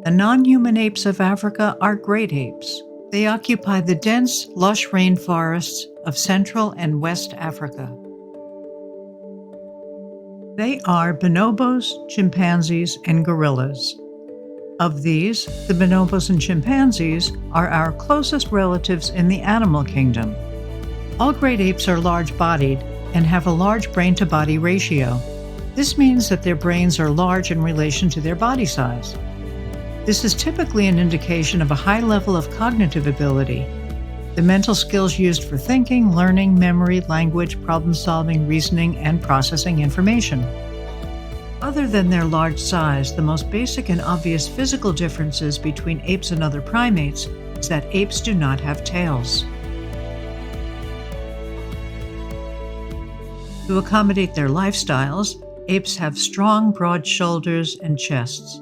The non-human apes of Africa are great apes. They occupy the dense, lush rainforests of Central and West Africa. They are bonobos, chimpanzees, and gorillas. Of these, the bonobos and chimpanzees are our closest relatives in the animal kingdom. All great apes are large-bodied and have a large brain-to-body ratio. This means that their brains are large in relation to their body size. This is typically an indication of a high level of cognitive ability, the mental skills used for thinking, learning, memory, language, problem-solving, reasoning, and processing information. Other than their large size, the most basic and obvious physical differences between apes and other primates is that apes do not have tails. To accommodate their lifestyles, apes have strong, broad shoulders and chests.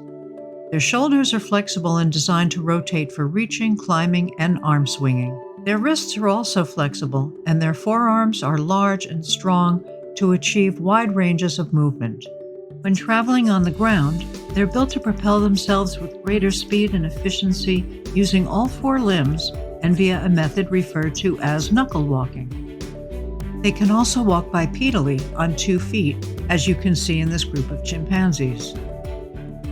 Their shoulders are flexible and designed to rotate for reaching, climbing, and arm swinging. Their wrists are also flexible, and their forearms are large and strong to achieve wide ranges of movement. When traveling on the ground, they're built to propel themselves with greater speed and efficiency using all four limbs and via a method referred to as knuckle walking. They can also walk bipedally on 2 feet, as you can see in this group of chimpanzees.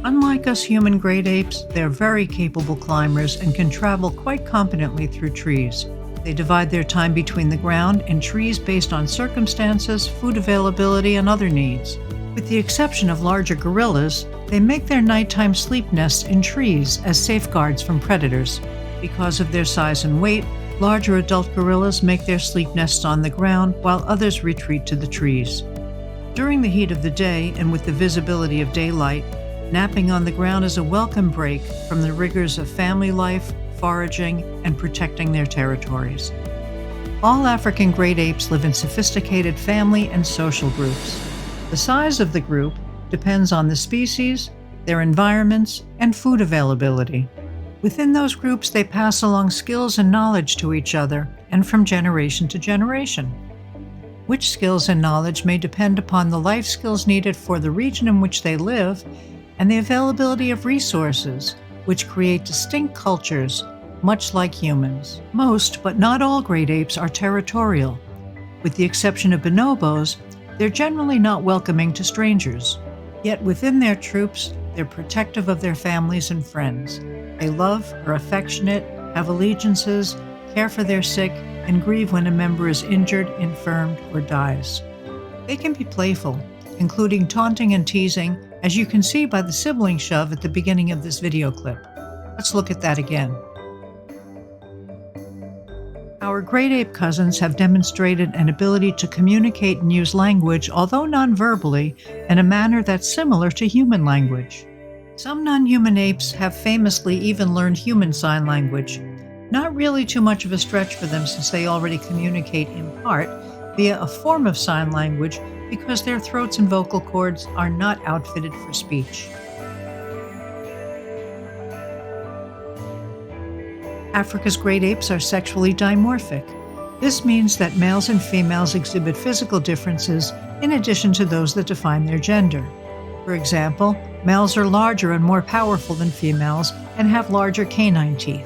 Unlike us human great apes, they're very capable climbers and can travel quite competently through trees. They divide their time between the ground and trees based on circumstances, food availability, and other needs. With the exception of larger gorillas, they make their nighttime sleep nests in trees as safeguards from predators. Because of their size and weight, larger adult gorillas make their sleep nests on the ground while others retreat to the trees. During the heat of the day and with the visibility of daylight, napping on the ground is a welcome break from the rigors of family life, foraging, and protecting their territories. All African great apes live in sophisticated family and social groups. The size of the group depends on the species, their environments, and food availability. Within those groups, they pass along skills and knowledge to each other and from generation to generation. Which skills and knowledge may depend upon the life skills needed for the region in which they live and the availability of resources, which create distinct cultures, much like humans. Most, but not all, great apes are territorial. With the exception of bonobos, they're generally not welcoming to strangers. Yet within their troops, they're protective of their families and friends. They love, are affectionate, have allegiances, care for their sick, and grieve when a member is injured, infirmed, or dies. They can be playful, including taunting and teasing, as you can see by the sibling shove at the beginning of this video clip. Let's look at that again. Our great ape cousins have demonstrated an ability to communicate and use language, although non-verbally, in a manner that's similar to human language. Some non-human apes have famously even learned human sign language. Not really too much of a stretch for them since they already communicate in part via a form of sign language because their throats and vocal cords are not outfitted for speech. Africa's great apes are sexually dimorphic. This means that males and females exhibit physical differences in addition to those that define their gender. For example, males are larger and more powerful than females and have larger canine teeth.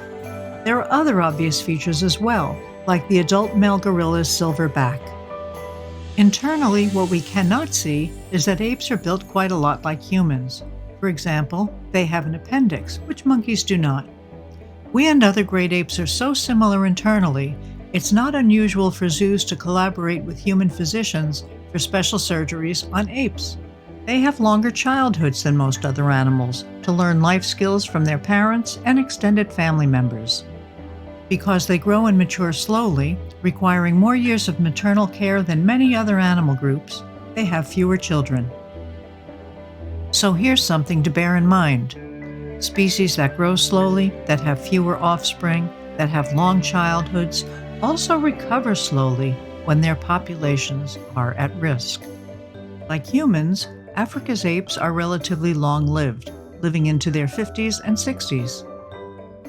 There are other obvious features as well, like the adult male gorilla's silver back. Internally, what we cannot see is that apes are built quite a lot like humans. For example, they have an appendix, which monkeys do not. We and other great apes are so similar internally, it's not unusual for zoos to collaborate with human physicians for special surgeries on apes. They have longer childhoods than most other animals to learn life skills from their parents and extended family members. Because they grow and mature slowly, requiring more years of maternal care than many other animal groups, they have fewer children. So here's something to bear in mind. Species that grow slowly, that have fewer offspring, that have long childhoods, also recover slowly when their populations are at risk. Like humans, Africa's apes are relatively long-lived, living into their 50s and 60s.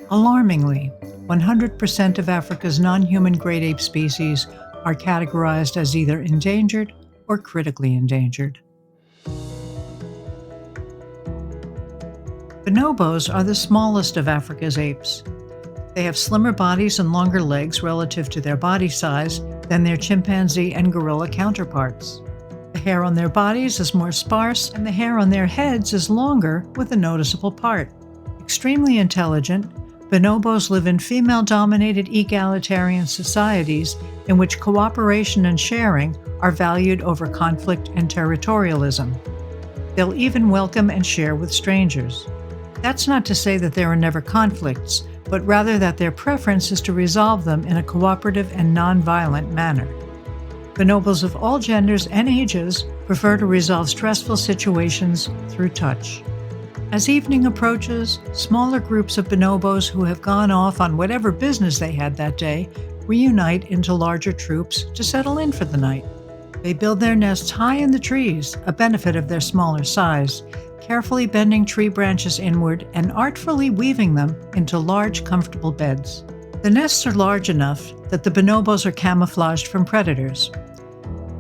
Alarmingly, 100% of Africa's non-human great ape species are categorized as either endangered or critically endangered. Bonobos are the smallest of Africa's apes. They have slimmer bodies and longer legs relative to their body size than their chimpanzee and gorilla counterparts. The hair on their bodies is more sparse, and the hair on their heads is longer with a noticeable part. Extremely intelligent, bonobos live in female-dominated egalitarian societies in which cooperation and sharing are valued over conflict and territorialism. They'll even welcome and share with strangers. That's not to say that there are never conflicts, but rather that their preference is to resolve them in a cooperative and non-violent manner. Bonobos of all genders and ages prefer to resolve stressful situations through touch. As evening approaches, smaller groups of bonobos who have gone off on whatever business they had that day reunite into larger troops to settle in for the night. They build their nests high in the trees, a benefit of their smaller size, carefully bending tree branches inward and artfully weaving them into large, comfortable beds. The nests are large enough that the bonobos are camouflaged from predators.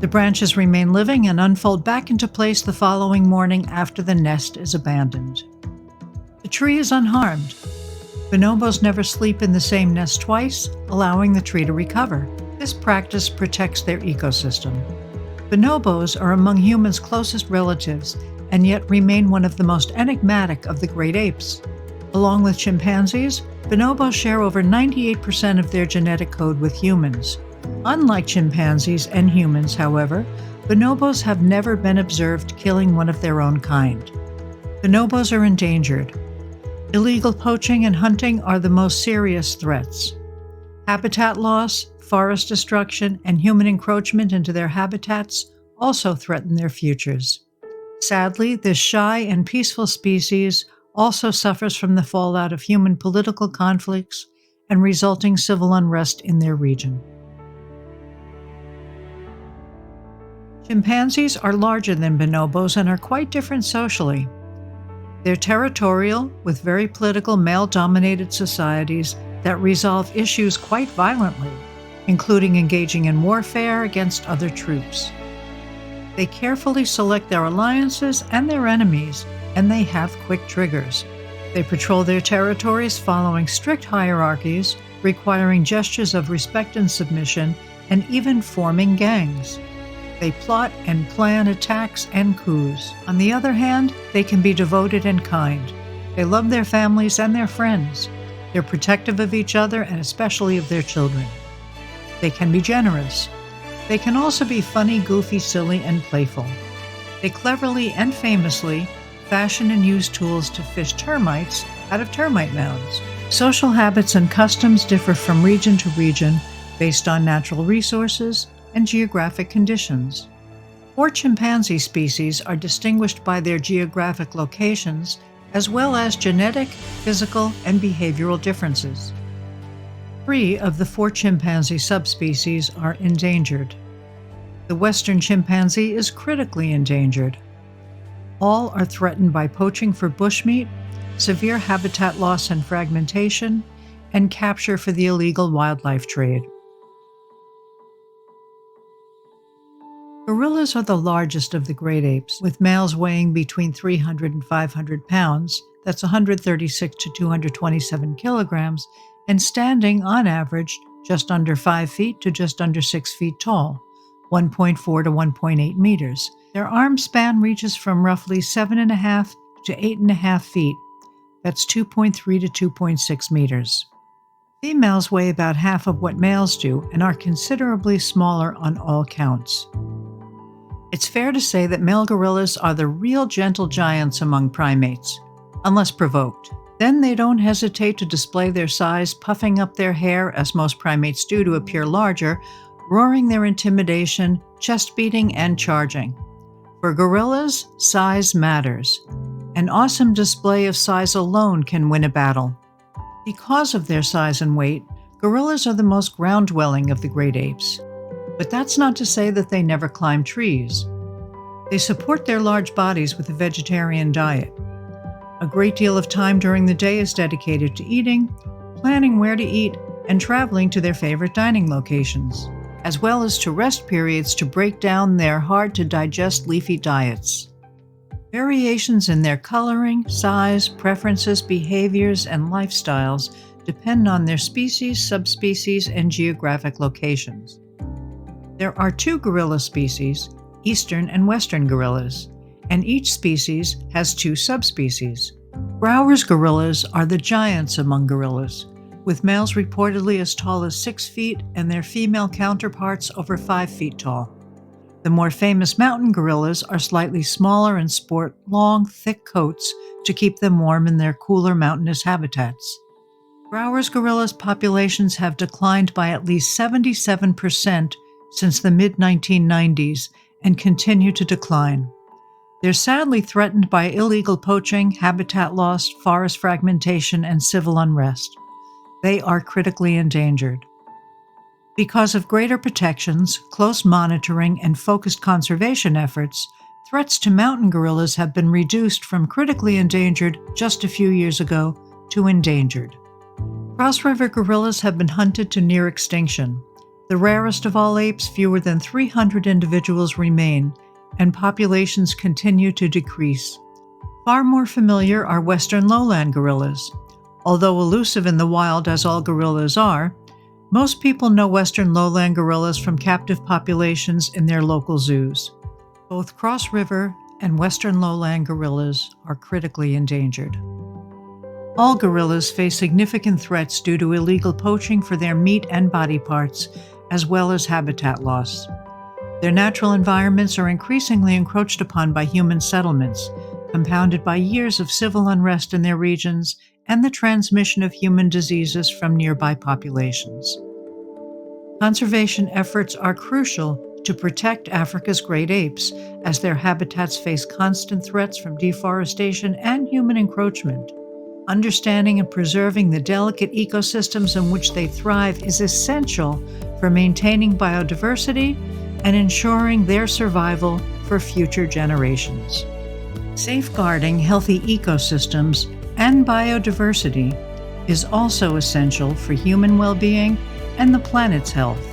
The branches remain living and unfold back into place the following morning after the nest is abandoned. The tree is unharmed. Bonobos never sleep in the same nest twice, allowing the tree to recover. This practice protects their ecosystem. Bonobos are among humans' closest relatives and yet remain one of the most enigmatic of the great apes. Along with chimpanzees, bonobos share over 98% of their genetic code with humans. Unlike chimpanzees and humans, however, bonobos have never been observed killing one of their own kind. Bonobos are endangered. Illegal poaching and hunting are the most serious threats. Habitat loss, forest destruction, and human encroachment into their habitats also threaten their futures. Sadly, this shy and peaceful species also suffers from the fallout of human political conflicts and resulting civil unrest in their region. Chimpanzees are larger than bonobos and are quite different socially. They're territorial, with very political male-dominated societies that resolve issues quite violently, including engaging in warfare against other troops. They carefully select their alliances and their enemies, and they have quick triggers. They patrol their territories following strict hierarchies, requiring gestures of respect and submission, and even forming gangs. They plot and plan attacks and coups. On the other hand, they can be devoted and kind. They love their families and their friends. They're protective of each other and especially of their children. They can be generous. They can also be funny, goofy, silly, and playful. They cleverly and famously fashion and use tools to fish termites out of termite mounds. Social habits and customs differ from region to region based on natural resources and geographic conditions. 4 chimpanzee species are distinguished by their geographic locations as well as genetic, physical, and behavioral differences. 3 of the 4 chimpanzee subspecies are endangered. The western chimpanzee is critically endangered. All are threatened by poaching for bushmeat, severe habitat loss and fragmentation, and capture for the illegal wildlife trade. Gorillas are the largest of the great apes, with males weighing between 300 and 500 pounds, that's 136 to 227 kilograms, and standing, on average, just under 5 feet to just under 6 feet tall, 1.4 to 1.8 meters. Their arm span reaches from roughly 7.5 to 8.5 feet, that's 2.3 to 2.6 meters. Females weigh about half of what males do and are considerably smaller on all counts. It's fair to say that male gorillas are the real gentle giants among primates, unless provoked. Then they don't hesitate to display their size, puffing up their hair as most primates do to appear larger, roaring their intimidation, chest beating, and charging. For gorillas, size matters. An awesome display of size alone can win a battle. Because of their size and weight, gorillas are the most ground-dwelling of the great apes. But that's not to say that they never climb trees. They support their large bodies with a vegetarian diet. A great deal of time during the day is dedicated to eating, planning where to eat, and traveling to their favorite dining locations, as well as to rest periods to break down their hard-to-digest leafy diets. Variations in their coloring, size, preferences, behaviors, and lifestyles depend on their species, subspecies, and geographic locations. There are two gorilla species, eastern and western gorillas, and each species has two subspecies. Browers gorillas are the giants among gorillas, with males reportedly as tall as 6 feet and their female counterparts over 5 feet tall. The more famous mountain gorillas are slightly smaller and sport long, thick coats to keep them warm in their cooler mountainous habitats. Browers gorillas' populations have declined by at least 77% since the mid-1990s and continue to decline. They're sadly threatened by illegal poaching, habitat loss, forest fragmentation, and civil unrest. They are critically endangered. Because of greater protections, close monitoring, and focused conservation efforts, threats to mountain gorillas have been reduced from critically endangered just a few years ago to endangered. Cross-river gorillas have been hunted to near extinction. The rarest of all apes, fewer than 300 individuals remain, and populations continue to decrease. Far more familiar are western lowland gorillas. Although elusive in the wild as all gorillas are, most people know western lowland gorillas from captive populations in their local zoos. Both cross-river and western lowland gorillas are critically endangered. All gorillas face significant threats due to illegal poaching for their meat and body parts, as well as habitat loss. Their natural environments are increasingly encroached upon by human settlements, compounded by years of civil unrest in their regions and the transmission of human diseases from nearby populations. Conservation efforts are crucial to protect Africa's great apes, as their habitats face constant threats from deforestation and human encroachment. Understanding and preserving the delicate ecosystems in which they thrive is essential for maintaining biodiversity and ensuring their survival for future generations. Safeguarding healthy ecosystems and biodiversity is also essential for human well-being and the planet's health.